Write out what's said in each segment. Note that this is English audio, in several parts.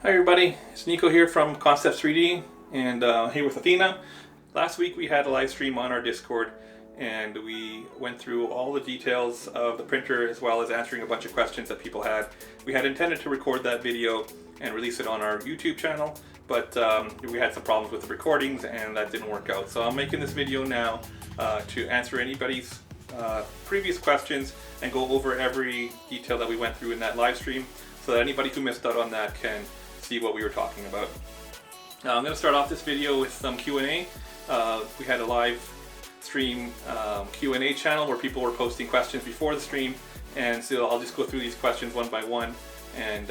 Hi everybody, it's Nico here from Concepts 3D and here with Athena. Last week we had a live stream on our Discord and we went through all the details of the printer as well as answering a bunch of questions that people had. We had intended to record that video and release it on our YouTube channel, but we had some problems with the recordings and that didn't work out. So I'm making this video now to answer anybody's previous questions and go over every detail that we went through in that live stream so that anybody who missed out on that can see what we were talking about. I'm going to start off this video with some Q&A. We had a live stream Q&A channel where people were posting questions before the stream, and so I'll just go through these questions one by one and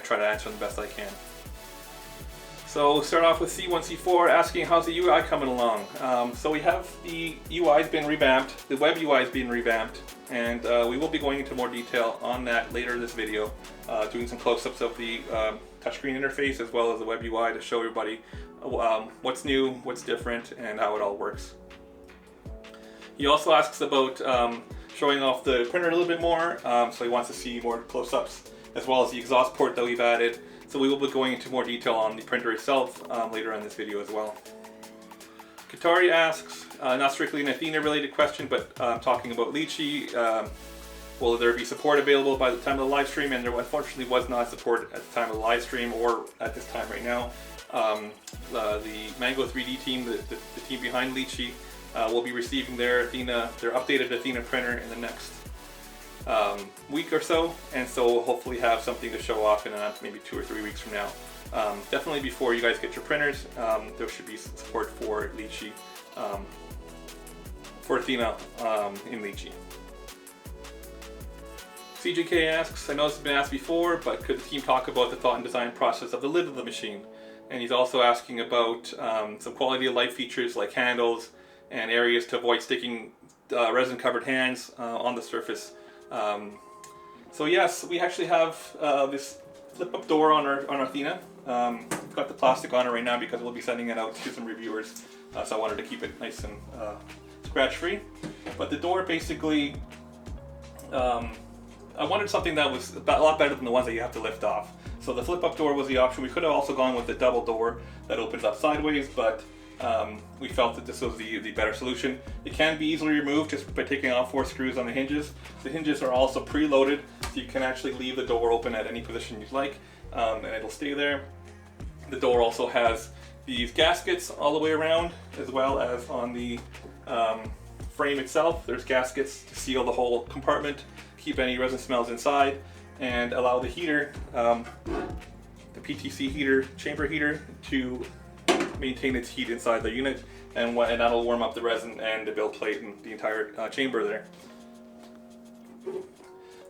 try to answer them the best I can. So we'll start off with C1C4 asking how's the UI coming along. So we have the UI has been revamped, the web UI has been revamped, and we will be going into more detail on that later in this video, doing some close-ups of the touchscreen interface as well as the web UI to show everybody what's new, what's different, and how it all works. He also asks about showing off the printer a little bit more, so he wants to see more close-ups as well as the exhaust port that we've added. So we will be going into more detail on the printer itself later in this video as well. Katari asks, not strictly an Athena related question, but talking about Lychee. Will there be support available by the time of the live stream? And there unfortunately was not support at the time of the live stream or at this time right now. The Mango 3D team, the team behind Lychee, will be receiving their updated Athena printer in the next week or so, and so we'll hopefully have something to show off in maybe 2 or 3 weeks from now. Definitely before you guys get your printers, there should be support for Lychee, for Athena in Lychee. CJK asks, I know this has been asked before, but could the team talk about the thought and design process of the lid of the machine? And he's also asking about some quality of life features like handles and areas to avoid sticking resin covered hands on the surface. So yes, we actually have this flip up door on our Athena. We've got the plastic on it right now because we'll be sending it out to some reviewers, so I wanted to keep it nice and scratch free. But the door basically, I wanted something that was a lot better than the ones that you have to lift off. So the flip up door was the option. We could have also gone with the double door that opens up sideways, but we felt that this was the better solution. It can be easily removed just by taking off 4 screws on the hinges. The hinges are also preloaded, so you can actually leave the door open at any position you'd like, and it'll stay there. The door also has these gaskets all the way around, as well as on the frame itself. There's gaskets to seal the whole compartment, keep any resin smells inside, and allow the heater, the PTC heater, chamber heater, to maintain its heat inside the unit, and that'll warm up the resin and the build plate and the entire chamber there.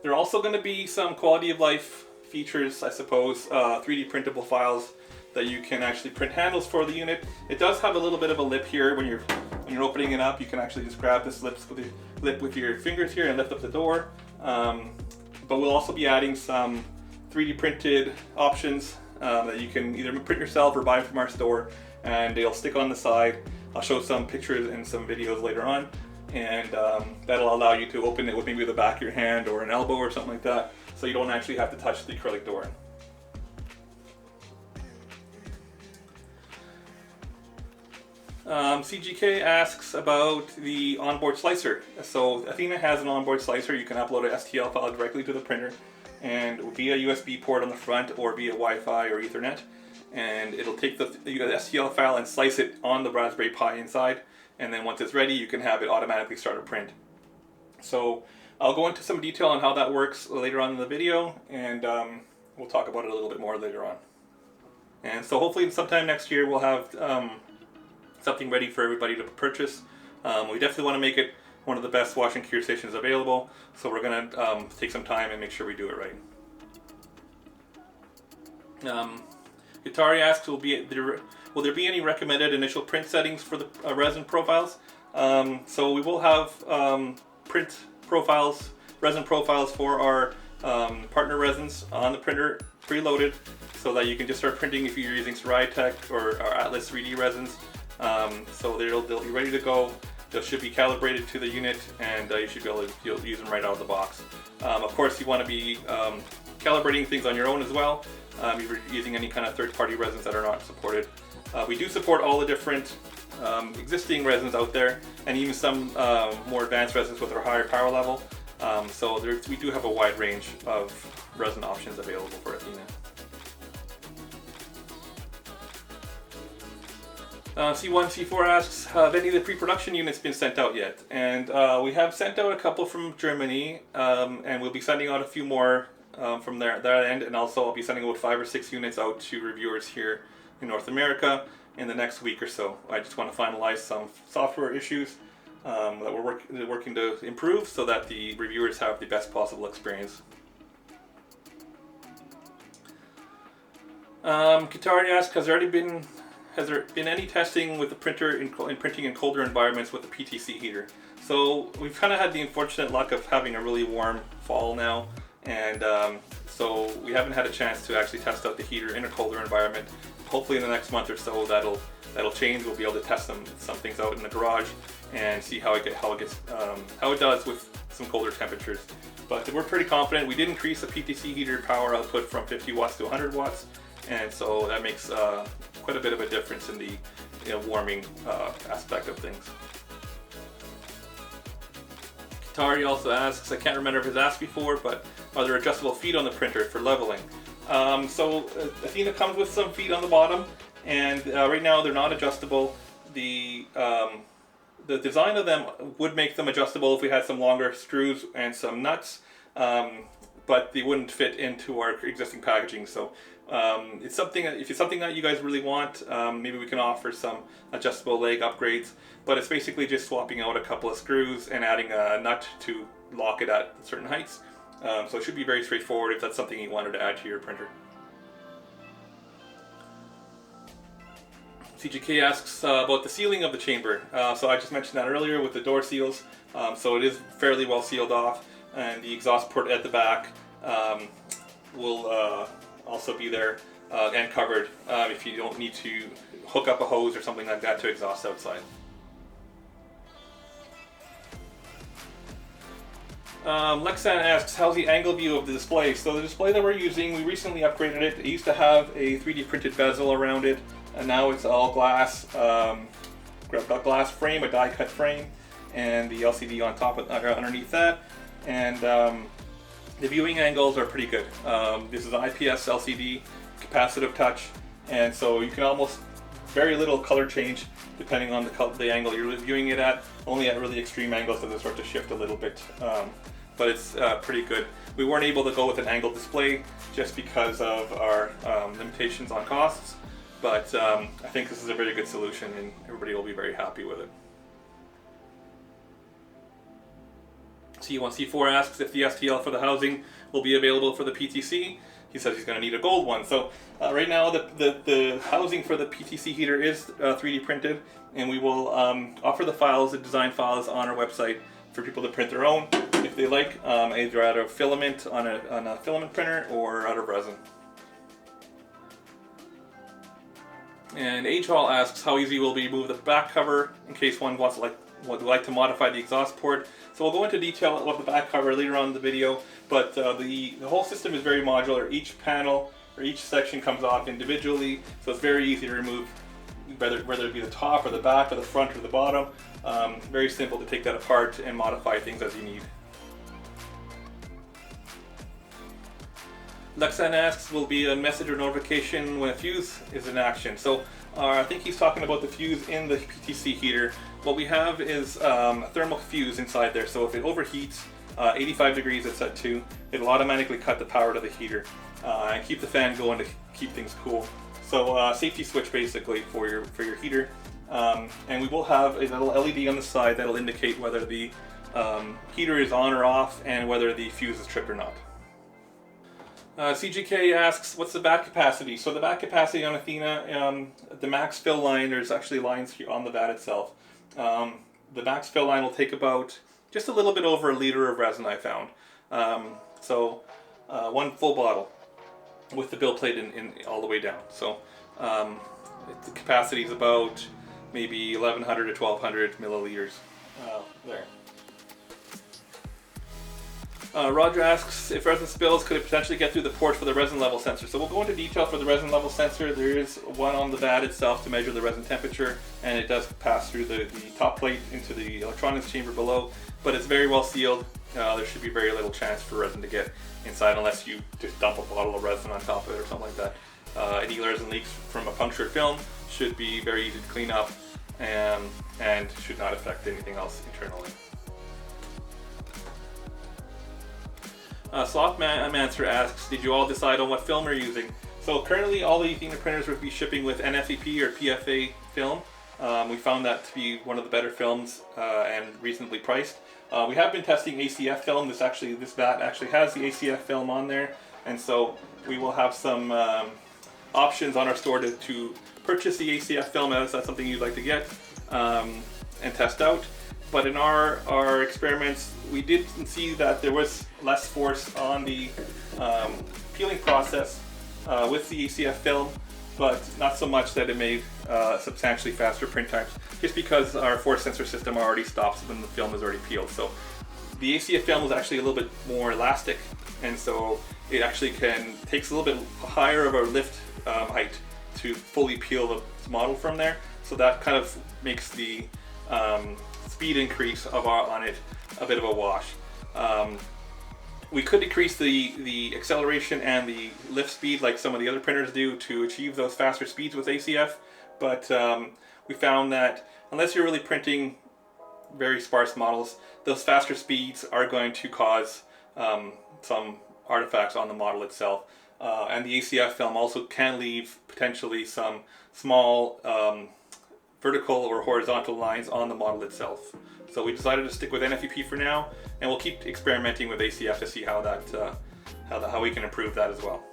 There are also going to be some quality of life features, I suppose, 3D printable files that you can actually print handles for the unit. It does have a little bit of a lip here. When you're opening it up, you can actually just grab this lip with your fingers here and lift up the door. But we'll also be adding some 3D printed options that you can either print yourself or buy from our store, and they'll stick on the side. I'll show some pictures and some videos later on, and that'll allow you to open it with maybe the back of your hand or an elbow or something like that, so you don't actually have to touch the acrylic door. CGK asks about the onboard slicer. So Athena has an onboard slicer. You can upload an STL file directly to the printer and via USB port on the front or via Wi-Fi or Ethernet, and it'll take the STL file and slice it on the Raspberry Pi inside, and then once it's ready you can have it automatically start a print. So I'll go into some detail on how that works later on in the video, and we'll talk about it a little bit more later on. And so hopefully sometime next year we'll have something ready for everybody to purchase. We definitely want to make it one of the best wash and cure stations available, so we're going to take some time and make sure we do it right. Gitari asks, will there be any recommended initial print settings for the resin profiles? So we will have print profiles, resin profiles for our partner resins on the printer preloaded, so that you can just start printing if you're using Tech or Atlas 3D resins. So they'll be ready to go. They should be calibrated to the unit, and you should be able to use them right out of the box. Of course, you want to be calibrating things on your own as well. if you're using any kind of third-party resins that are not supported. We do support all the different existing resins out there, and even some more advanced resins with a higher power level. So we do have a wide range of resin options available for Athena. C1, C4 asks, have any of the pre-production units been sent out yet? And we have sent out a couple from Germany, and we'll be sending out a few more from that end, and also I'll be sending about 5 or 6 units out to reviewers here in North America in the next week or so. I just want to finalize some software issues that we're working to improve so that the reviewers have the best possible experience. Katari asks, has there been any testing with the printer in printing in colder environments with the PTC heater? So we've kind of had the unfortunate luck of having a really warm fall now, and so we haven't had a chance to actually test out the heater in a colder environment. Hopefully in the next month or so that'll change. We'll be able to test some things out in the garage and see how it does with some colder temperatures. But we're pretty confident. We did increase the PTC heater power output from 50 watts to 100 watts, and so that makes quite a bit of a difference in the warming aspect of things. Kitari also asks, I can't remember if it's asked before, but are there adjustable feet on the printer for leveling? So Athena comes with some feet on the bottom, and right now they're not adjustable. The design of them would make them adjustable if we had some longer screws and some nuts, but they wouldn't fit into our existing packaging. So if it's something that you guys really want, maybe we can offer some adjustable leg upgrades, but it's basically just swapping out a couple of screws and adding a nut to lock it at certain heights. So it should be very straightforward if that's something you wanted to add to your printer. CGK asks about the sealing of the chamber. So I just mentioned that earlier with the door seals. So it is fairly well sealed off, and the exhaust port at the back will also be there and covered if you don't need to hook up a hose or something like that to exhaust outside. Lexan asks, how's the angle view of the display? So the display that we're using, we recently upgraded it. It used to have a 3D printed bezel around it, and now it's all glass, glass frame, a die cut frame, and the LCD on top of underneath that. And the viewing angles are pretty good. This is an IPS LCD, capacitive touch, and so you can almost very little color change depending on the angle you're viewing it at. Only at really extreme angles does it start to shift a little bit, but it's pretty good. We weren't able to go with an angled display just because of our limitations on costs, but I think this is a very good solution and everybody will be very happy with it. C1C4 asks if the STL for the housing will be available for the PTC. He says he's going to need a gold one. So right now the housing for the PTC heater is 3D printed, and we will offer the files, the design files, on our website for people to print their own if they like, either out of filament on a filament printer or out of resin. And H-Hall asks how easy will be to remove the back cover in case one would like to modify the exhaust port. So we'll go into detail about the back cover later on in the video, but the whole system is very modular. Each panel or each section comes off individually, so it's very easy to remove, whether it be the top or the back or the front or the bottom. Very simple to take that apart and modify things as you need. Lexan asks, will be a message or notification when a fuse is in action? So I think he's talking about the fuse in the PTC heater. What we have is a thermal fuse inside there, so if it overheats, 85 degrees it's set to, it'll automatically cut the power to the heater and keep the fan going to keep things cool. So safety switch basically for your heater, and we will have a little LED on the side that'll indicate whether the heater is on or off and whether the fuse is tripped or not. CGK asks, what's the bat capacity? So the bat capacity on Athena, the max fill line, there's actually lines here on the bat itself. The max fill line will take about just a little bit over a liter of resin, I found. So one full bottle with the bill plate in all the way down. So the capacity is about maybe 1100 to 1200 milliliters there. Roger asks if resin spills, could it potentially get through the ports for the resin level sensor? So we'll go into detail for the resin level sensor. There is one on the vat itself to measure the resin temperature, and it does pass through the top plate into the electronics chamber below, but it's very well sealed. There should be very little chance for resin to get inside unless you just dump a bottle of resin on top of it or something like that. Any resin leaks from a punctured film should be very easy to clean up and should not affect anything else internally. Slothmancer asks, did you all decide on what film you're using? So currently all the Athena printers would be shipping with NFEP or PFA film. We found that to be one of the better films and reasonably priced. We have been testing ACF film. This vat actually has the ACF film on there, and so we will have some options on our store to purchase the ACF film as that's something you'd like to get and test out. But in our experiments, we did see that there was less force on the peeling process with the ACF film, but not so much that it made substantially faster print times, just because our force sensor system already stops when the film is already peeled. So the ACF film is actually a little bit more elastic, and so it actually takes a little bit higher of a lift height to fully peel the model from there. So that kind of makes the speed increase on it a bit of a wash. We could decrease the acceleration and the lift speed like some of the other printers do to achieve those faster speeds with ACF, but we found that unless you're really printing very sparse models, those faster speeds are going to cause some artifacts on the model itself. And the ACF film also can leave potentially some small vertical or horizontal lines on the model itself. So we decided to stick with NFEP for now, and we'll keep experimenting with ACF to see how we can improve that as well.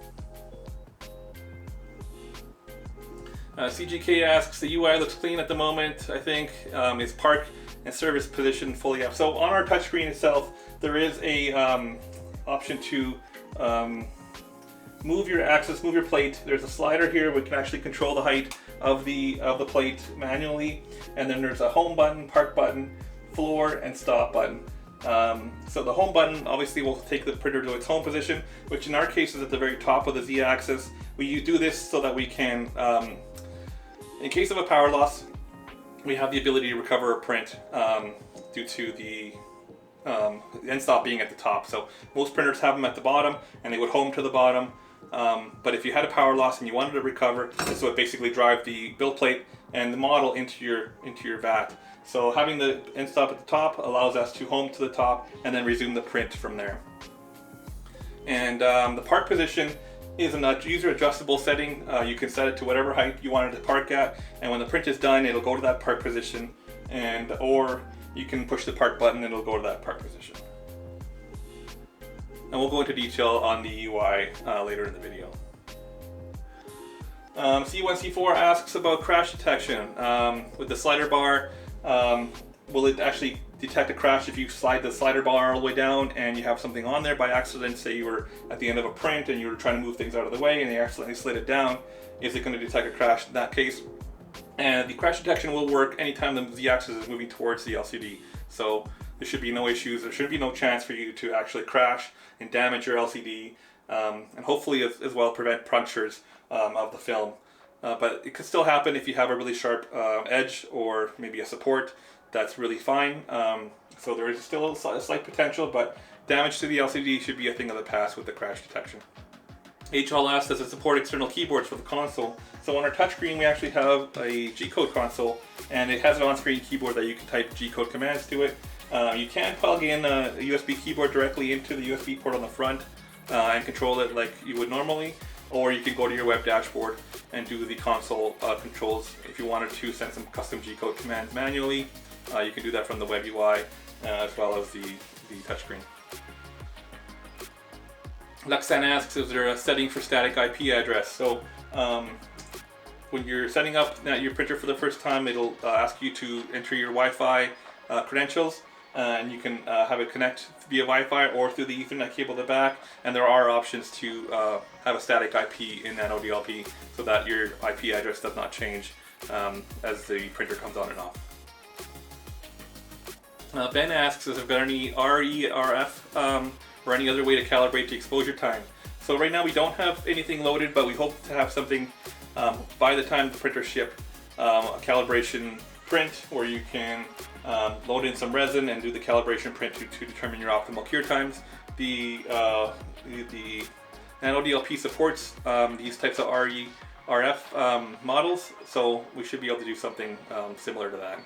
CGK asks, the UI looks clean at the moment. I think is park and service position fully up. So on our touchscreen itself, there is a option to move your axis, move your plate. There's a slider here. We can actually control the height of the plate manually, and then there's a home button, park button, floor, and stop button. So the home button obviously will take the printer to its home position, which in our case is at the very top of the Z-axis. We do this so that we can, in case of a power loss, we have the ability to recover a print due to the end stop being at the top. So most printers have them at the bottom, and they would home to the bottom. But if you had a power loss and you wanted to recover, this would basically drive the build plate and the model into your vat. So having the end stop at the top allows us to home to the top and then resume the print from there. And the park position is a user adjustable setting. You can set it to whatever height you want it to park at, and when the print is done, it'll go to that park position, or you can push the park button and it'll go to that park position. And we'll go into detail on the UI later in the video. C1C4 asks about crash detection. With the slider bar, will it actually detect a crash if you slide the slider bar all the way down and you have something on there by accident? Say you were at the end of a print and you were trying to move things out of the way and you accidentally slid it down. Is it going to detect a crash in that case? And the crash detection will work anytime the Z-axis is moving towards the LCD. So there should be no issues. There should be no chance for you to actually crash and damage your LCD, and hopefully as well prevent punctures of the film. But it could still happen if you have a really sharp edge or maybe a support. That's really fine. So there is still a slight potential, but damage to the LCD should be a thing of the past with the crash detection. HL asks, does it support external keyboards for the console? So on our touchscreen we actually have a G-code console, and it has an on-screen keyboard that you can type G-code commands to it. You can plug in a USB keyboard directly into the USB port on the front and control it like you would normally, or you can go to your web dashboard and do the console controls. If you wanted to send some custom G-code commands manually, you can do that from the web UI as well as the touchscreen. Luxan asks, is there a setting for static IP address? So when you're setting up your printer for the first time, it'll ask you to enter your Wi-Fi credentials, and you can have it connect via Wi-Fi or through the Ethernet cable at the back, and there are options to have a static IP in that ODLP so that your IP address does not change as the printer comes on and off. Ben asks, is there any RERF or any other way to calibrate the exposure time. So right now we don't have anything loaded, but we hope to have something by the time the printer ship, a calibration print where you can load in some resin and do the calibration print to determine your optimal cure times. The Nano DLP supports these types of RF models, so we should be able to do something similar to that.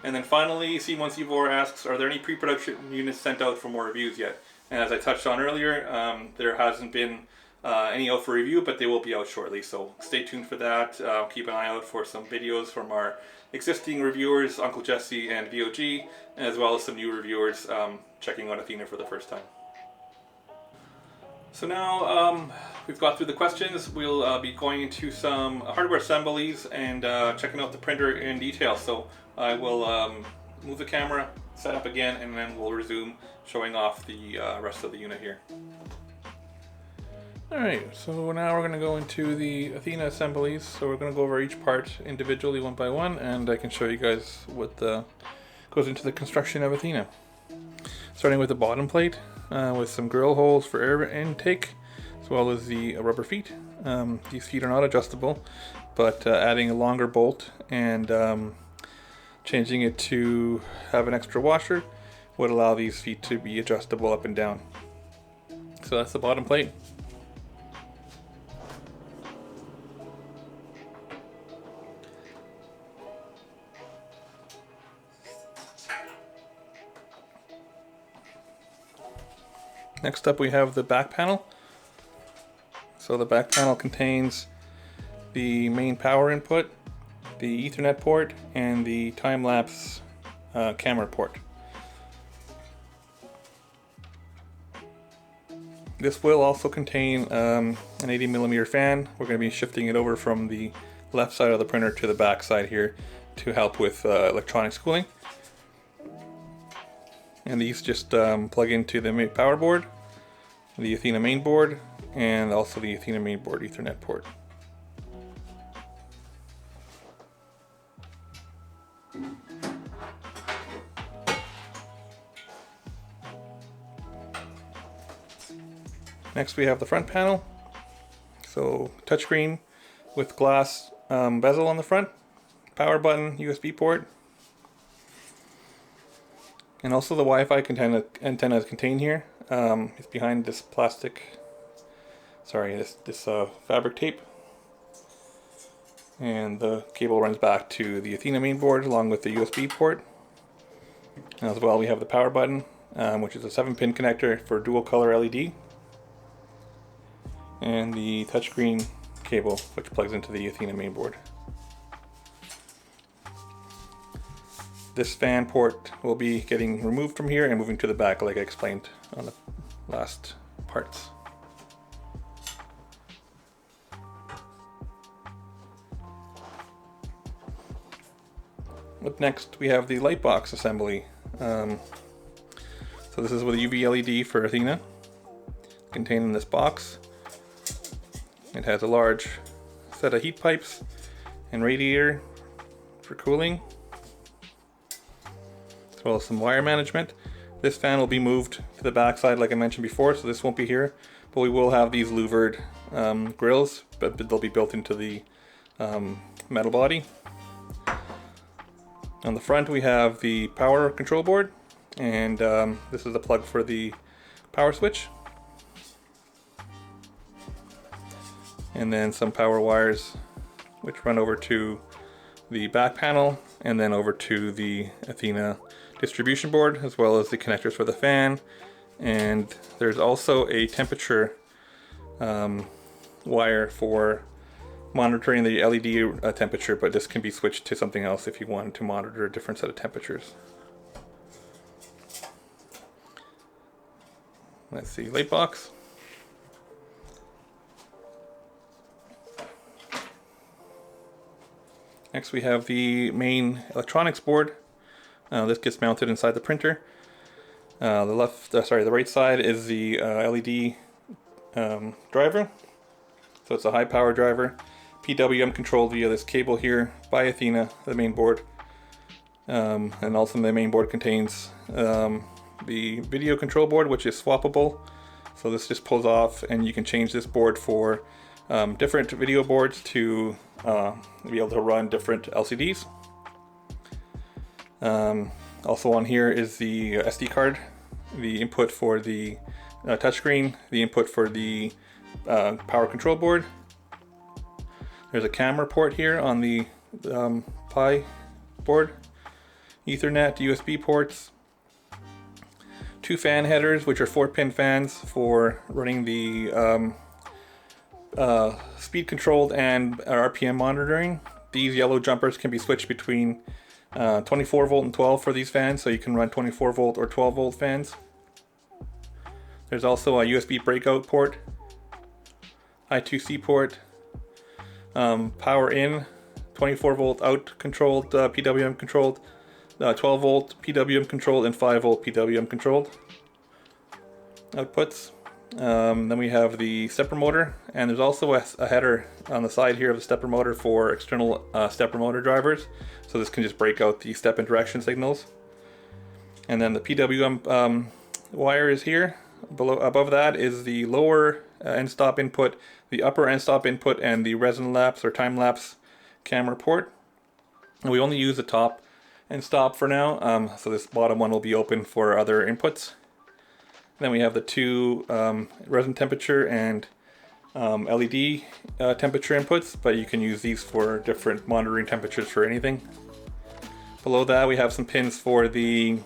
And then finally, C1C4 asks, are there any pre-production units sent out for more reviews yet? And as I touched on earlier, there hasn't been any out for review, but they will be out shortly, so stay tuned for that. Keep an eye out for some videos from our existing reviewers, Uncle Jesse and VOG, as well as some new reviewers checking out Athena for the first time. So now we've got through the questions. We'll be going into some hardware assemblies and checking out the printer in detail. So I will move the camera, set up again, and then we'll resume showing off the rest of the unit here. Alright, so now we're going to go into the Athena assemblies. So we're going to go over each part individually one by one, and I can show you guys what goes into the construction of Athena. Starting with the bottom plate with some grill holes for air intake, as well as the rubber feet. These feet are not adjustable, but adding a longer bolt and changing it to have an extra washer would allow these feet to be adjustable up and down. So that's the bottom plate. Next up we have the back panel. So the back panel contains the main power input, the Ethernet port, and the time-lapse camera port. This will also contain an 80mm fan. We're going to be shifting it over from the left side of the printer to the back side here to help with electronics cooling. And these just plug into the power board, the Athena main board, and also the Athena main board Ethernet port. Next we have the front panel. So touchscreen with glass bezel on the front, power button, USB port. And also the Wi-Fi antenna is contained here. It's behind this this fabric tape. And the cable runs back to the Athena main board along with the USB port. And as well we have the power button, which is a 7-pin connector for dual color LED. And the touchscreen cable, which plugs into the Athena main board. This fan port will be getting removed from here and moving to the back, like I explained on the last parts. Up next we have the light box assembly. So this is with a UV LED for Athena, contained in this box. It has a large set of heat pipes and radiator for cooling, as well as some wire management. This fan will be moved to the back side like I mentioned before, so this won't be here, but we will have these louvered grills, but they'll be built into the metal body. On the front we have the power control board, and this is the plug for the power switch. And then some power wires which run over to the back panel and then over to the Athena distribution board, as well as the connectors for the fan. And there's also a temperature wire for monitoring the LED temperature, but this can be switched to something else if you want to monitor a different set of temperatures. Let's see, light box. Next we have the main electronics board. This gets mounted inside the printer. The right side is the LED driver. So it's a high power driver. PWM controlled via this cable here by Athena, the main board. And also the main board contains the video control board, which is swappable. So this just pulls off, and you can change this board for different video boards to be able to run different LCDs. Also on here is the SD card, the input for the touchscreen, the input for the power control board. There's a camera port here on the Pi board, Ethernet, USB ports, 2 fan headers, which are 4-pin fans for running the speed controlled and RPM monitoring. These yellow jumpers can be switched between 24 volt and 12 for these fans, so you can run 24 volt or 12 volt fans. There's also a USB breakout port, I2C port, power in, 24 volt out controlled, PWM controlled, 12 volt PWM controlled, and 5 volt PWM controlled outputs. Then we have the stepper motor, and there's also a header on the side here of the stepper motor for external stepper motor drivers, so this can just break out the step and direction signals. And then the PWM wire is here. Above that is the lower end stop input, the upper end stop input, and the resin lapse or time lapse camera port. And we only use the top end stop for now, so this bottom one will be open for other inputs. Then we have the 2 resin temperature and LED temperature inputs, but you can use these for different monitoring temperatures for anything. Below that we have some pins for the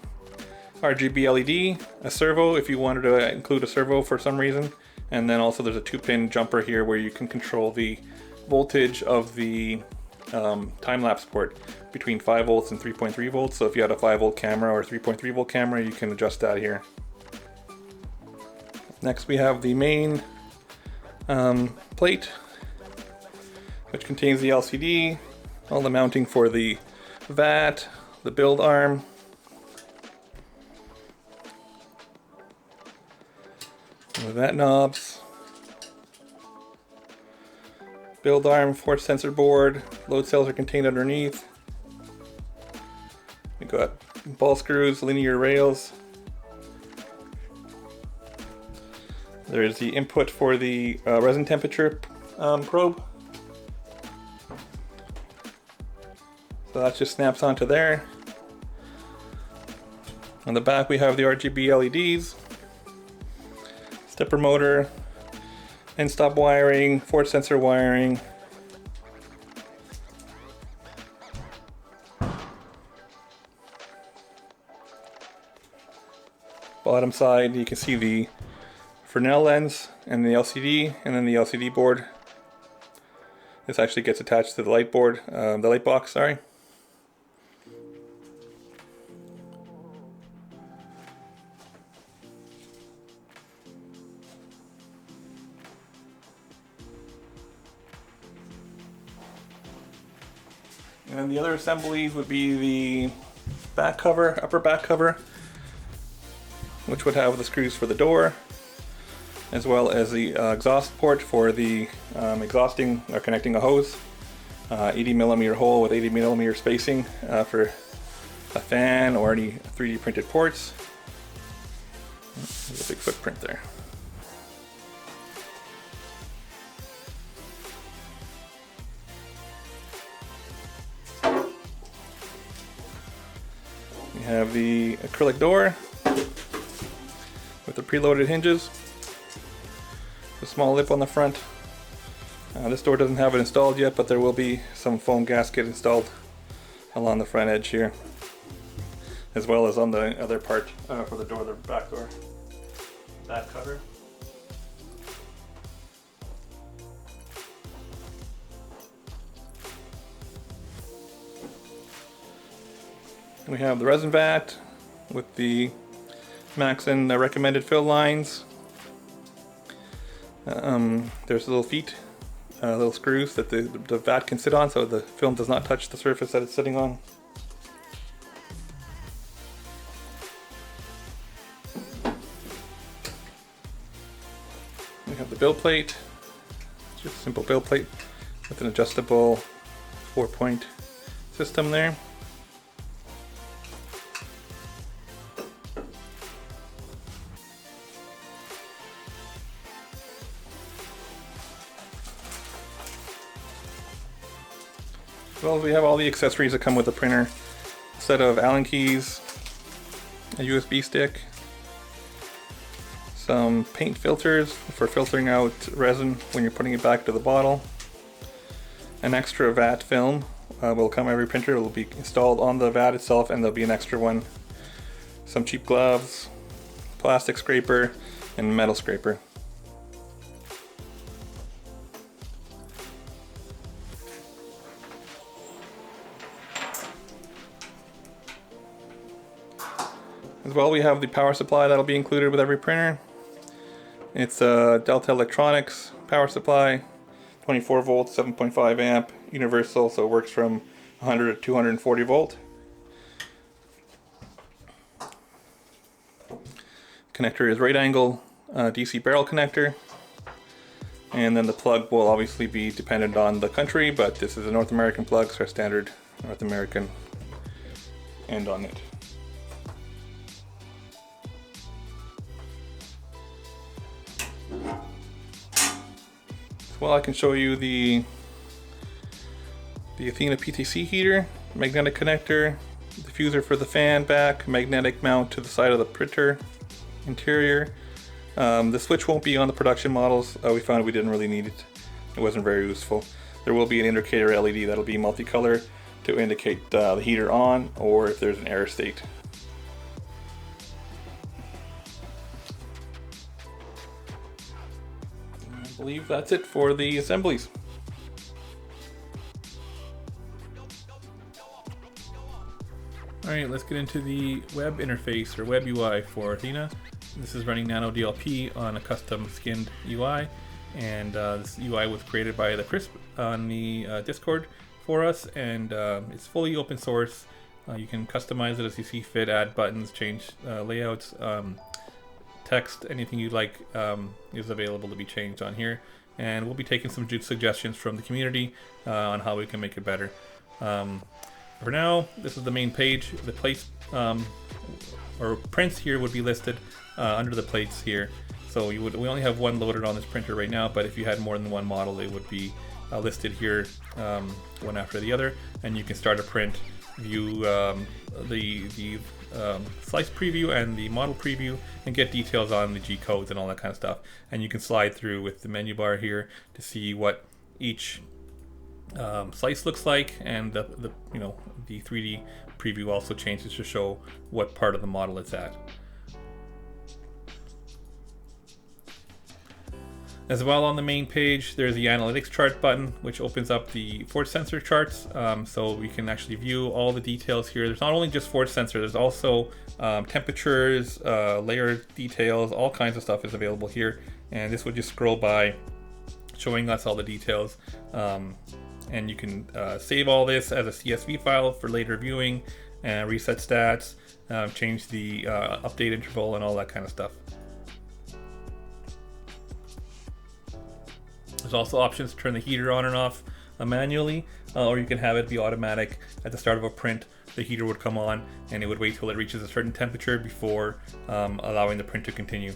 RGB LED, a servo if you wanted to include a servo for some reason, and then also there's a 2-pin jumper here where you can control the voltage of the time-lapse port between 5 volts and 3.3 volts. So if you had a 5 volt camera or 3.3 volt camera, you can adjust that here. Next we have the main plate, which contains the LCD, all the mounting for the VAT, the build arm, the VAT knobs, build arm, force sensor board, load cells are contained underneath. We got ball screws, linear rails. There is the input for the resin temperature probe. So that just snaps onto there. On the back we have the RGB LEDs, stepper motor, end stop wiring, force sensor wiring. Bottom side you can see the Fresnel lens and the LCD, and then the LCD board. This actually gets attached to the light board, the light box, sorry. And the other assemblies would be the back cover, upper back cover, which would have the screws for the door, as well as the exhaust port for the exhausting or connecting a hose. 80mm hole with 80mm spacing for a fan or any 3D printed ports. There's a big footprint there. We have the acrylic door with the preloaded hinges. A small lip on the front. This door doesn't have it installed yet, but there will be some foam gasket installed along the front edge here, as well as on the other part for the door, the back door. That cover. We have the resin vat with the max and the recommended fill lines. There's little feet, little screws that the vat can sit on, so the film does not touch the surface that it's sitting on. We have the build plate, just a simple build plate with an adjustable 4-point system there. well, we have all the accessories that come with the printer. A set of Allen keys, a USB stick, some paint filters for filtering out resin when you're putting it back to the bottle, an extra vat film will come every printer. It will be installed on the vat itself, and there'll be an extra one, some cheap gloves, plastic scraper, and metal scraper. As well, we have the power supply that'll be included with every printer. It's a Delta Electronics power supply, 24 volts, 7.5 amp, universal, so it works from 100 to 240 volt. Connector is right angle DC barrel connector. And then the plug will obviously be dependent on the country, but this is a North American plug, so our standard North American end on it. Well, I can show you the Athena PTC heater, magnetic connector, diffuser for the fan back, magnetic mount to the side of the printer interior. The switch won't be on the production models. We found we didn't really need it. It wasn't very useful. There will be an indicator LED that'll be multicolor to indicate the heater on or if there's an error state. I believe that's it for the assemblies. Alright, let's get into the web interface or web UI for Athena. This is running Nano DLP on a custom skinned UI, and this UI was created by the Crisp on the Discord for us, and it's fully open source. You can customize it as you see fit, add buttons, change layouts, text, anything you'd like is available to be changed on here, and we'll be taking some suggestions from the community on how we can make it better. For now, this is the main page. The plates or prints here would be listed under the plates here. So we only have one loaded on this printer right now, but if you had more than one model, it would be listed here one after the other, and you can start a print, view the slice preview and the model preview, and get details on the G codes and all that kind of stuff. And you can slide through with the menu bar here to see what each slice looks like, and the 3D preview also changes to show what part of the model it's at. As well, on the main page, there's the analytics chart button, which opens up the force sensor charts, so we can actually view all the details here. There's not only just force sensor, there's also temperatures, layer details, all kinds of stuff is available here. And this would just scroll by, showing us all the details. And you can save all this as a CSV file for later viewing, and reset stats, change the update interval, and all that kind of stuff. There's also options to turn the heater on and off manually, or you can have it be automatic. At the start of a print, the heater would come on, and it would wait till it reaches a certain temperature before allowing the print to continue,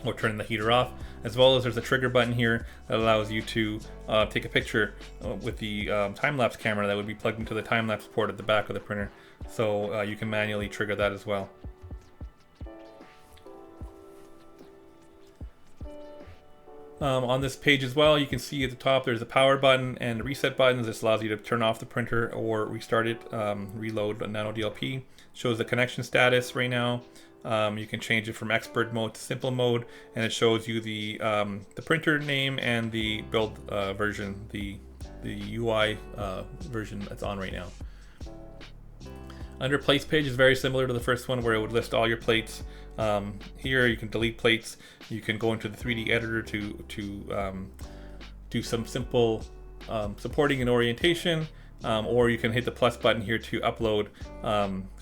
or turning the heater off. As well as there's a trigger button here that allows you to take a picture with the time-lapse camera that would be plugged into the time-lapse port at the back of the printer, so you can manually trigger that as well. On this page as well, you can see at the top there's a power button and reset buttons. This allows you to turn off the printer or restart it, reload Nano DLP. Shows the connection status right now. You can change it from expert mode to simple mode, and it shows you the printer name and the build version, the UI version that's on right now. Under plates page is very similar to the first one, where it would list all your plates. Here you can delete plates. You can go into the 3D editor to do some simple supporting and orientation, or you can hit the plus button here to upload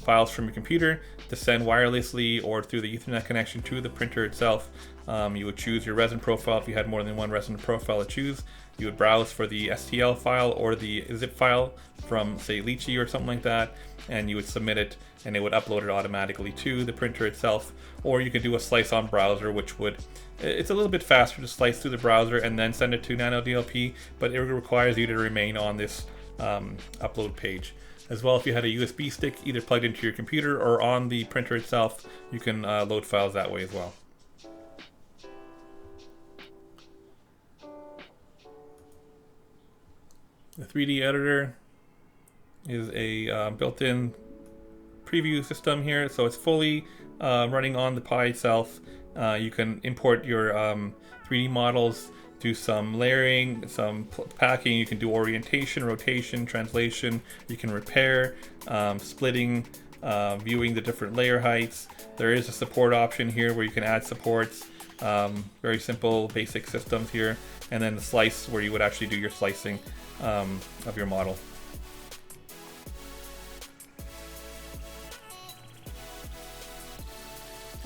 files from your computer to send wirelessly or through the Ethernet connection to the printer itself. You would choose your resin profile if you had more than one resin profile to choose. You would browse for the STL file or the zip file from, say, Lychee or something like that, and you would submit it, and it would upload it automatically to the printer itself. Or you could do a slice on browser, which would, it's a little bit faster to slice through the browser and then send it to Nano DLP, but it requires you to remain on this upload page. As well, if you had a USB stick either plugged into your computer or on the printer itself, you can load files that way as well. The 3D editor is a built-in preview system here, so it's fully running on the Pi itself. You can import your 3D models, do some layering, some packing. You can do orientation, rotation, translation. You can repair, splitting, viewing the different layer heights. There is a support option here where you can add supports. Very simple, basic systems here. And then the slice, where you would actually do your slicing of your model.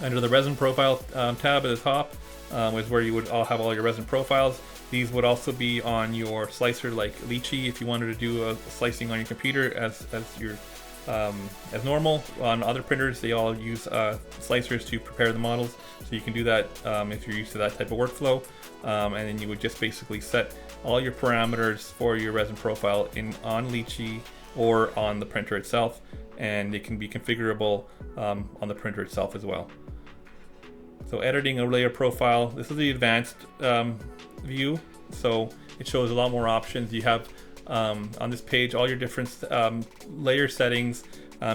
Under the resin profile tab at the top is where you would have all your resin profiles. These would also be on your slicer like Lychee if you wanted to do a slicing on your computer as normal. On other printers, they all use slicers to prepare the models, so you can do that if you're used to that type of workflow. And then you would just basically set all your parameters for your resin profile on Lychee or on the printer itself, and it can be configurable on the printer itself as well. So editing a layer profile, this is the advanced view, so it shows a lot more options. You have on this page all your different layer settings,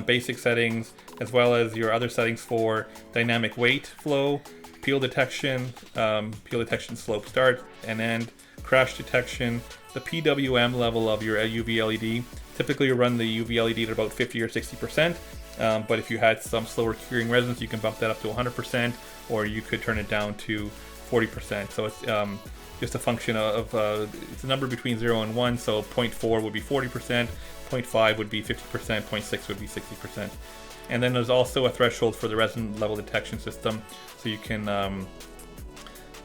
basic settings, as well as your other settings for dynamic weight flow, peel detection slope start and end, crash detection, the PWM level of your UV LED. Typically you run the UV LED at about 50 or 60%, but if you had some slower curing resins, you can bump that up to 100%, or you could turn it down to 40%. So it's just a function of, it's a number between 0 and 1, so 0.4 would be 40%, 0.5 would be 50%, 0.6 would be 60%. And then there's also a threshold for the resin level detection system, so you can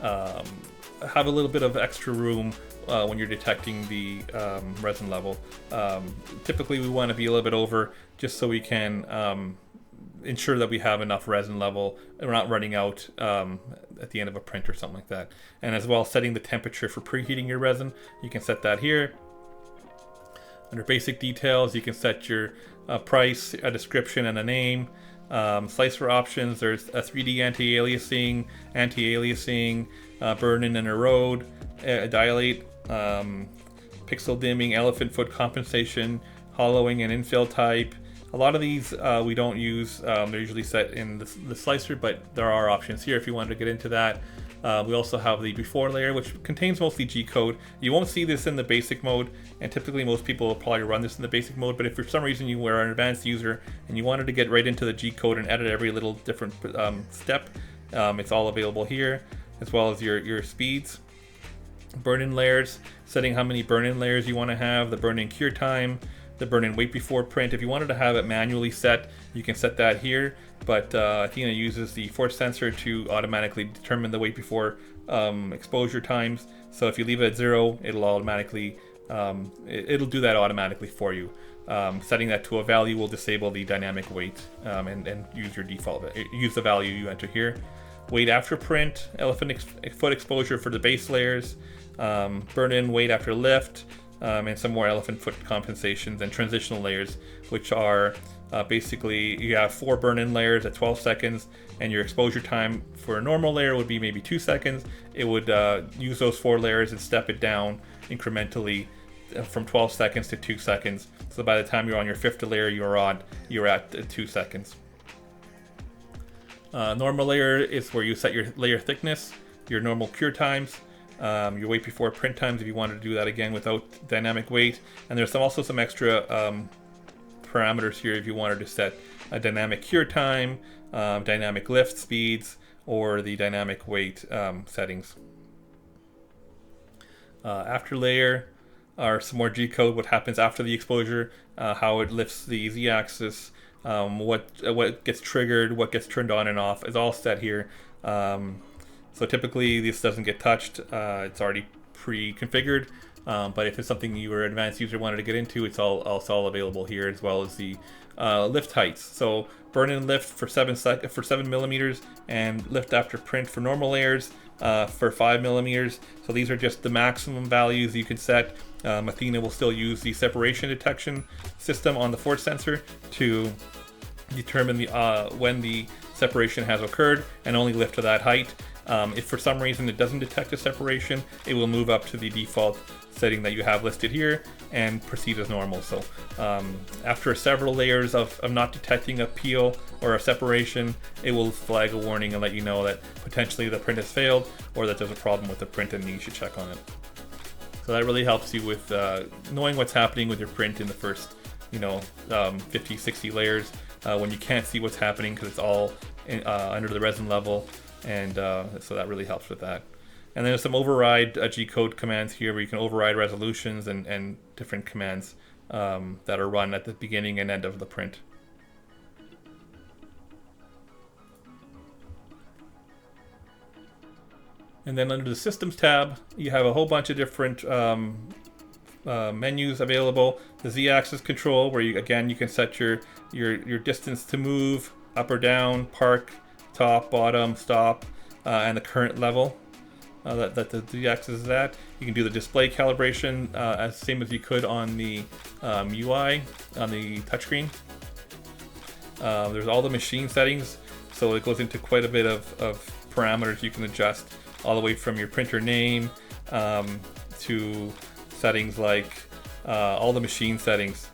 have a little bit of extra room when you're detecting the resin level. Typically we want to be a little bit over, just so we can ensure that we have enough resin level and we're not running out at the end of a print or something like that. And as well, setting the temperature for preheating your resin, you can set that here. Under basic details, you can set your price, a description, and a name. Slicer options, there's a 3D anti-aliasing, burn-in and erode, dilate, pixel dimming, elephant foot compensation, hollowing and infill type. A lot of these we don't use. They're usually set in the slicer, but there are options here if you wanted to get into that. We also have the before layer, which contains mostly G-code. You won't see this in the basic mode, and typically most people will probably run this in the basic mode, but if for some reason you were an advanced user and you wanted to get right into the G-code and edit every little different step, it's all available here, as well as your speeds. Burn-in layers, setting how many burn-in layers you want to have, the burn-in cure time, the burn-in wait before print. If you wanted to have it manually set, you can set that here, but Athena uses the force sensor to automatically determine the wait before exposure times. So if you leave it at 0, it'll automatically it'll do that automatically for you. Setting that to a value will disable the dynamic wait and use your default, use the value you enter here. Wait after print, elephant foot exposure for the base layers, burn-in wait after lift, and some more elephant foot compensations and transitional layers, which are basically you have 4 burn-in layers at 12 seconds, and your exposure time for a normal layer would be maybe 2 seconds. It would use those 4 layers and step it down incrementally from 12 seconds to 2 seconds. So by the time you're on your 5th layer, you're at 2 seconds. Normal layer is where you set your layer thickness, your normal cure times, your wait before print times if you wanted to do that again without dynamic wait. And there's also some extra parameters here if you wanted to set a dynamic cure time, dynamic lift speeds, or the dynamic wait settings. After layer are some more G-code, what happens after the exposure, how it lifts the Z-axis, what gets triggered, what gets turned on and off is all set here. So typically this doesn't get touched, it's already pre-configured. But if it's something your advanced user wanted to get into, it's all available here, as well as the lift heights. So burn and lift for 7 millimeters, and lift after print for normal layers for 5 millimeters. So these are just the maximum values you can set. Athena will still use the separation detection system on the force sensor to determine when the separation has occurred, and only lift to that height. If for some reason it doesn't detect a separation, it will move up to the default setting that you have listed here and proceed as normal. So after several layers of not detecting a peel or a separation, it will flag a warning and let you know that potentially the print has failed, or that there's a problem with the print and you should check on it. So that really helps you with knowing what's happening with your print in the first 50, 60 layers when you can't see what's happening because it's all under the resin level, and so that really helps with that. And then there's some override G-code commands here where you can override resolutions and different commands that are run at the beginning and end of the print. And then under the Systems tab, you have a whole bunch of different menus available. The Z-axis control, where you can set your distance to move, up or down, park, top, bottom, stop, and the current level that the Z-axis is at. You can do the display calibration as same as you could on the UI on the touchscreen. There's all the machine settings, so it goes into quite a bit of parameters you can adjust, all the way from your printer name to settings like all the machine settings,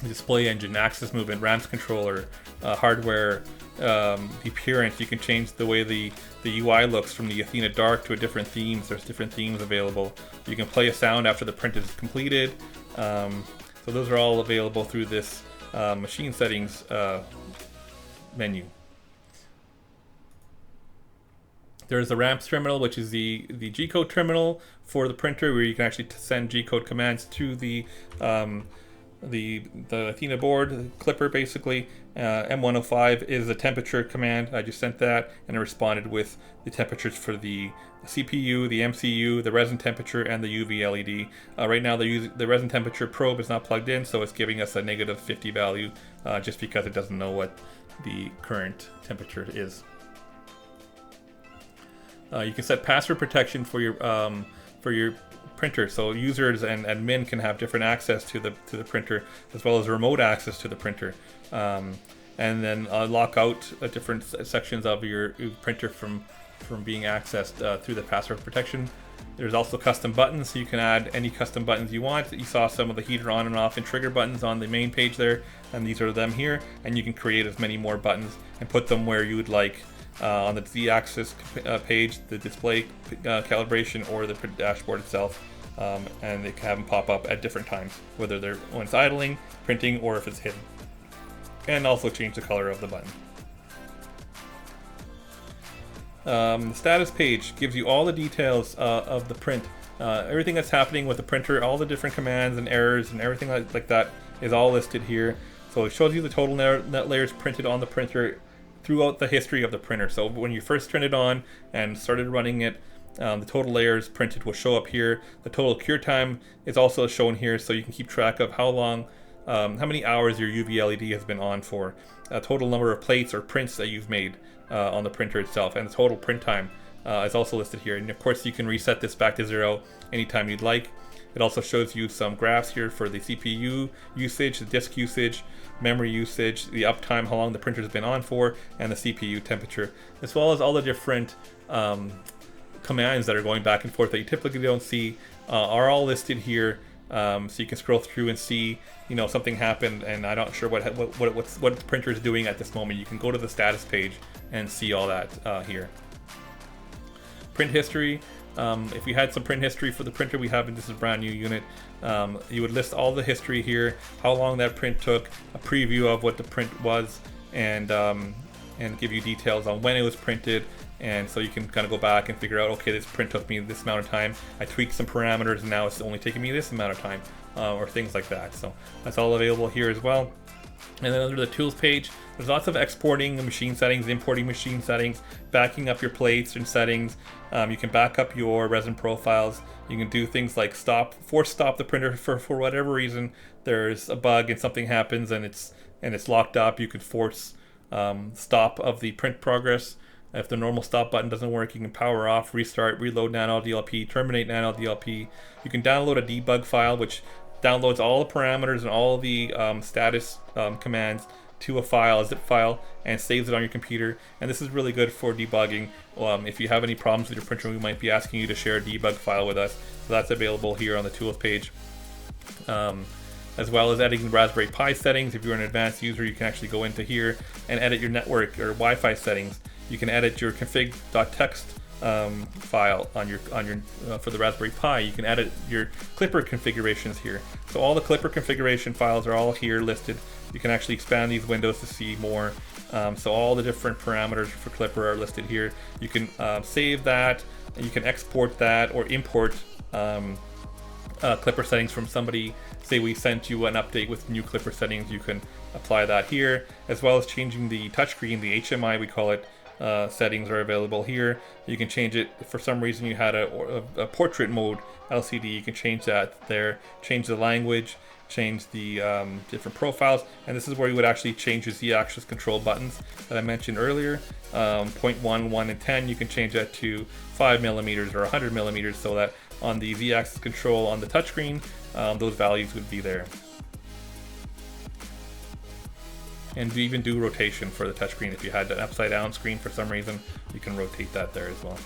display engine, axis movement, ramps controller, hardware, the appearance. You can change the way the UI looks from the Athena Dark to a different themes. There's different themes available. You can play a sound after the print is completed. So those are all available through this machine settings menu. There's the ramps terminal, which is the G-code terminal for the printer, where you can actually send G-code commands to the Athena board, the clipper basically. M105 is a temperature command. I just sent that, and it responded with the temperatures for the CPU, the MCU, the resin temperature, and the UV LED. Right now the resin temperature probe is not plugged in, so it's giving us a -50 value just because it doesn't know what the current temperature is. You can set password protection for your printer, so users and admin can have different access to the printer, as well as remote access to the printer, and then lock out different sections of your printer from being accessed through the password protection. There's also custom buttons, so you can add any custom buttons you want. You saw some of the heater on and off and trigger buttons on the main page there, and these are them here, and you can create as many more buttons and put them where you would like. On the Z-axis page, the display calibration, or the dashboard itself, and they can have them pop up at different times, whether they're when it's idling, printing, or if it's hidden. And also change the color of the button. The status page gives you all the details of the print, everything that's happening with the printer, all the different commands and errors and everything like that is all listed here. So it shows you the total net layers printed on the printer throughout the history of the printer. So when you first turned it on and started running it, the total layers printed will show up here. The total cure time is also shown here, so you can keep track of how long, how many hours your UV LED has been on for, a total number of plates or prints that you've made on the printer itself, and the total print time is also listed here. And of course you can reset this back to 0 anytime you'd like. It also shows you some graphs here for the CPU usage, the disk usage, memory usage, the uptime, how long the printer's been on for, and the CPU temperature, as well as all the different commands that are going back and forth that you typically don't see are all listed here. So you can scroll through and see, something happened and I'm not sure what the printer is doing at this moment. You can go to the status page and see all that here. Print history. If we had some print history for the printer we have, and this is a brand new unit, you would list all the history here, how long that print took, a preview of what the print was, and give you details on when it was printed. And so you can kind of go back and figure out, okay, this print took me this amount of time, I tweaked some parameters and now it's only taking me this amount of time, or things like that. So that's all available here as well. And then under the tools page, there's lots of exporting machine settings, importing machine settings, backing up your plates and settings. You can back up your resin profiles. You can do things like force stop the printer for whatever reason. There's a bug and something happens and it's locked up. You could force stop of the print progress. If the normal stop button doesn't work, you can power off, restart, reload nano-DLP, terminate nano-DLP. You can download a debug file, which downloads all the parameters and all the status commands to a file, a zip file, and saves it on your computer. And this is really good for debugging. If you have any problems with your printer, we might be asking you to share a debug file with us. So that's available here on the tools page. As well as editing Raspberry Pi settings. If you're an advanced user, you can actually go into here and edit your network or Wi-Fi settings. You can edit your config.txt file on your for the Raspberry Pi. You can edit your Clipper configurations here. So all the Clipper configuration files are all here listed. You can actually expand these windows to see more. So all the different parameters for Clipper are listed here. You can save that, and you can export that or import Clipper settings from somebody. Say we sent you an update with new Clipper settings, you can apply that here, as well as changing the touchscreen, the HMI we call it. Settings are available here. You can change it. For some reason you had a portrait mode LCD, you can change that there, change the language, change the different profiles, and this is where you would actually change the Z-axis control buttons that I mentioned earlier. 0.1, 1, and 10, you can change that to 5 millimeters or 100 millimeters, so that on the Z-axis control on the touchscreen, those values would be there. And we even do rotation for the touchscreen. If you had an upside down screen for some reason, you can rotate that there as well.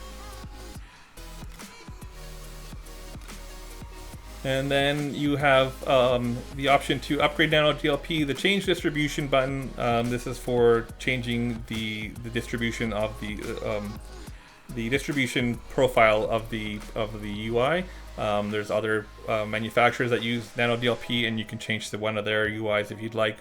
And then you have the option to upgrade nano-DLP, the change distribution button. This is for changing the distribution of the distribution profile of the UI. There's other manufacturers that use nano-DLP, and you can change to one of their UIs if you'd like.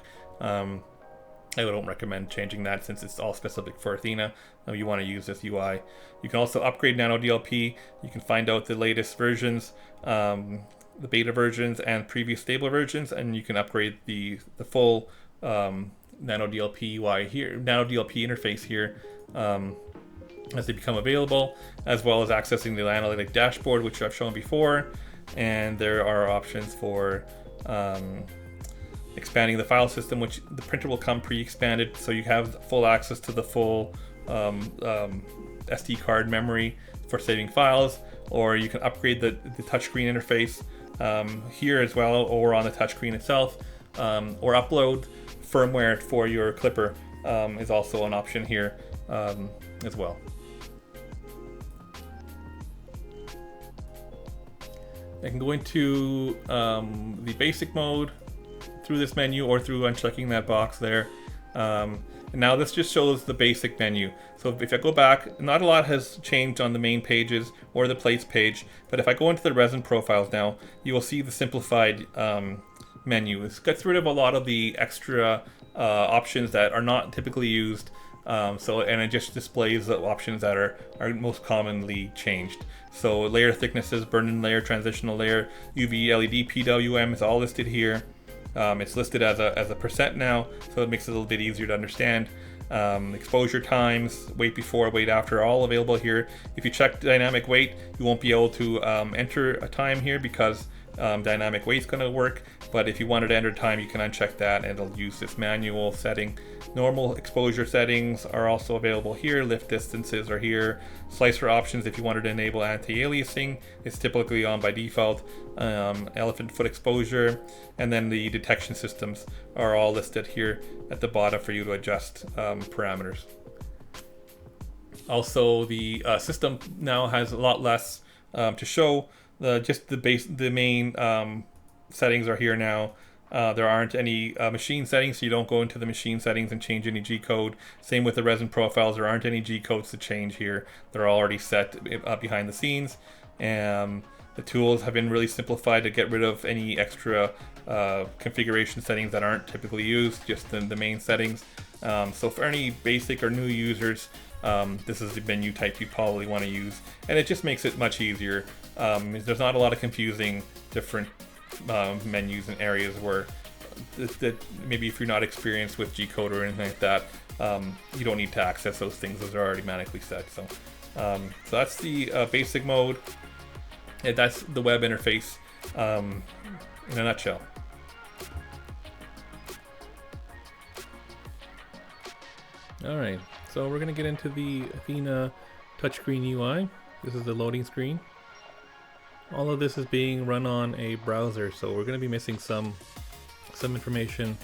I don't recommend changing that since it's all specific for Athena. You want to use this UI. You can also upgrade nano-DLP. You can find out the latest versions, the beta versions and previous stable versions, and you can upgrade the full nano-DLP UI here, nano-DLP interface here as they become available, as well as accessing the analytic dashboard, which I've shown before. And there are options for expanding the file system, which the printer will come pre-expanded, so you have full access to the full SD card memory for saving files, or you can upgrade the touchscreen interface here as well, or on the touchscreen itself, or upload firmware for your Clipper is also an option here as well. I can go into the basic mode through this menu or through unchecking that box there. And now this just shows the basic menu. So if I go back, not a lot has changed on the main pages or the plates page, but if I go into the resin profiles now, you will see the simplified menu. It gets rid of a lot of the extra options that are not typically used. And it just displays the options that are most commonly changed. So layer thicknesses, burn-in layer, transitional layer, UV, LED, PWM is all listed here. It's listed as a percent now, so it makes it a little bit easier to understand. Exposure times, weight before, weight after, are all available here. If you check dynamic weight, you won't be able to enter a time here because dynamic weight's going to work. But if you wanted to enter time, you can uncheck that and it'll use this manual setting. Normal exposure settings are also available here. Lift distances are here. Slicer options, if you wanted to enable anti-aliasing, it's typically on by default. Elephant foot exposure, and then the detection systems are all listed here at the bottom for you to adjust parameters. Also, the system now has a lot less to show. The main settings are here now. There aren't any machine settings, so you don't go into the machine settings and change any G-code. Same with the resin profiles, there aren't any G-codes to change here. They're already set behind the scenes. The tools have been really simplified to get rid of any extra configuration settings that aren't typically used, just the main settings. So for any basic or new users, this is the menu type you probably want to use, and it just makes it much easier. There's not a lot of confusing different menus and areas where that maybe if you're not experienced with G-code or anything like that, you don't need to access those things. Those are already manually set. So that's the basic mode. And that's the web interface in a nutshell. Alright, so we're going to get into the Athena touchscreen UI. This is the loading screen. All of this is being run on a browser, so we're going to be missing some information.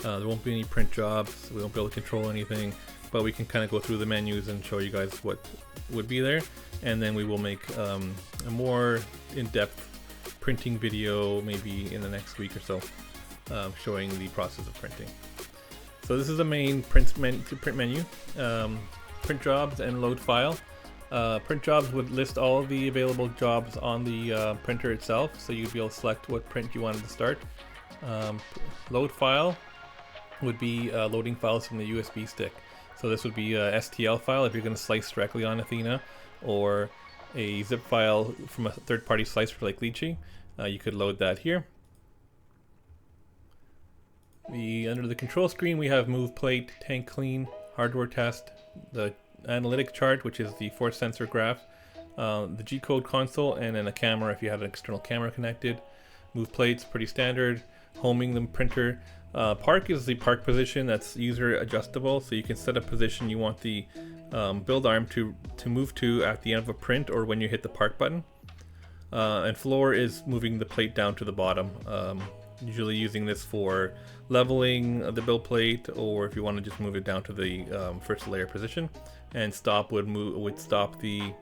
There won't be any print jobs, we won't be able to control anything, but we can kind of go through the menus and show you guys what would be there, and then we will make a more in-depth printing video maybe in the next week or so, showing the process of printing. So this is the main print menu, print jobs and load file. Print jobs would list all of the available jobs on the printer itself, so you'd be able to select what print you wanted to start. Load file would be loading files from the USB stick. So this would be a STL file if you're going to slice directly on Athena, or a zip file from a third-party slicer like Lychee. You could load that here. Under the control screen we have move plate, tank clean, hardware test, the analytic chart, which is the force sensor graph, the G-code console, and then a camera if you had an external camera connected. Move plates, pretty standard. Homing the printer. Park is the park position that's user adjustable, so you can set a position you want the build arm to move to at the end of a print or when you hit the park button. And floor is moving the plate down to the bottom, usually using this for leveling the build plate, or if you want to just move it down to the first layer position. And stop would stop the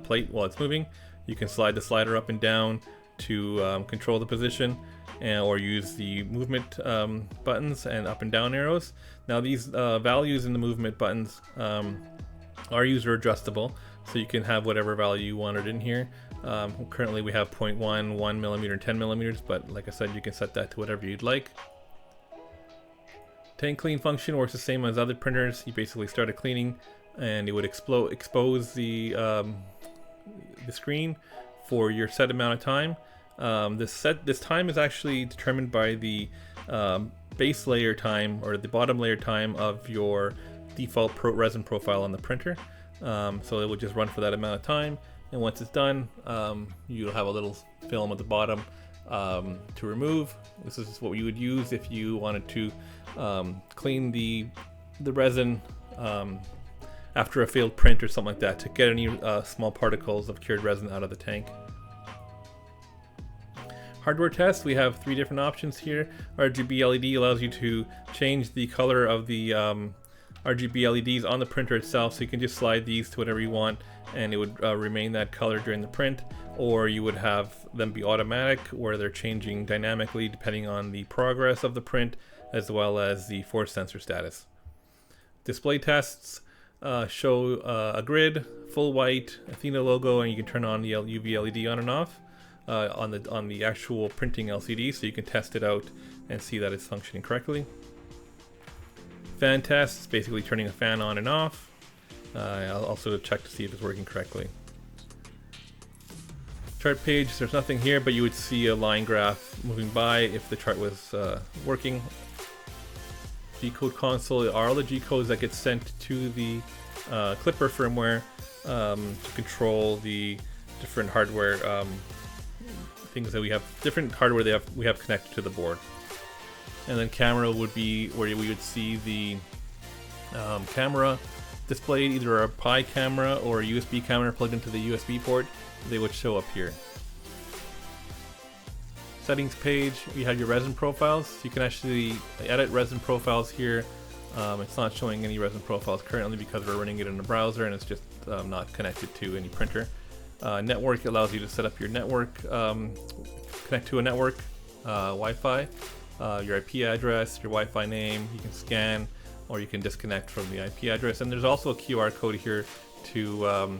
plate while it's moving. You can slide the slider up and down to control the position, or use the movement buttons and up and down arrows. Now these values in the movement buttons are user adjustable, so you can have whatever value you wanted in here. Currently we have 0.1, 1 millimeter, and 10 millimeters, but like I said, you can set that to whatever you'd like. Tank clean function works the same as other printers. You basically start a cleaning and it would expose the screen for your set amount of time. This time is actually determined by the base layer time, or the bottom layer time of your default resin profile on the printer. So it will just run for that amount of time, and once it's done, you'll have a little film at the bottom to remove. This is what you would use if you wanted to clean the resin after a failed print or something like that, to get any small particles of cured resin out of the tank. Hardware test, we have 3 different options here. RGB LED allows you to change the color of the RGB LEDs on the printer itself, so you can just slide these to whatever you want and it would remain that color during the print, or you would have them be automatic where they're changing dynamically depending on the progress of the print as well as the force sensor status. Display tests show a grid, full white, Athena logo, and you can turn on the UV LED on and off on the actual printing LCD, so you can test it out and see that it's functioning correctly. Fan tests, basically turning a fan on and off. I'll also check to see if it's working correctly. Chart page, there's nothing here, but you would see a line graph moving by if the chart was working. G-code console are all the G-codes that get sent to the Clipper firmware to control the different hardware things that we have, different hardware we have connected to the board. And then camera would be where we would see the camera displayed, either a Pi camera or a USB camera plugged into the USB port. They would show up here. Settings page, you have your resin profiles. You can actually edit resin profiles here. It's not showing any resin profiles currently because we're running it in a browser and it's just not connected to any printer. Network allows you to set up your network, connect to a network, Wi-Fi, your IP address, your Wi-Fi name. You can scan or you can disconnect from the IP address. And there's also a QR code here to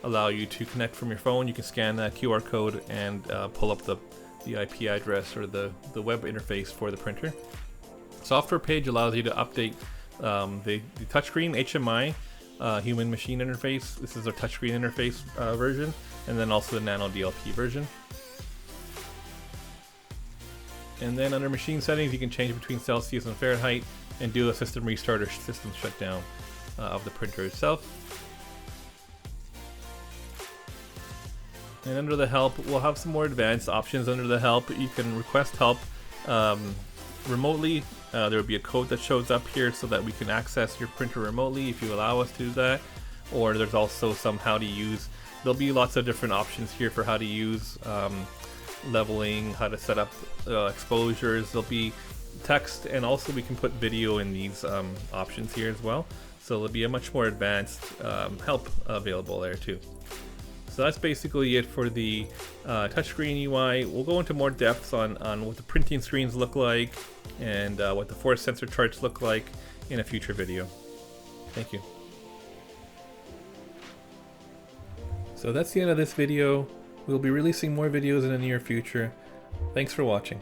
allow you to connect from your phone. You can scan that QR code and pull up the IP address or the web interface for the printer. Software page allows you to update the touchscreen HMI human machine interface. This is a touchscreen interface version, and then also the Nano DLP version. And then under machine settings, you can change between Celsius and Fahrenheit and do a system restart or system shutdown of the printer itself. And under the help, we'll have some more advanced options under the help. You can request help remotely. There will be a code that shows up here so that we can access your printer remotely if you allow us to do that. Or there's also some how to use. There'll be lots of different options here for how to use leveling, how to set up exposures. There'll be text, and also we can put video in these options here as well. So there'll be a much more advanced help available there too. So that's basically it for the touchscreen UI. We'll go into more depths on what the printing screens look like and what the force sensor charts look like in a future video. Thank you. So that's the end of this video. We'll be releasing more videos in the near future. Thanks for watching.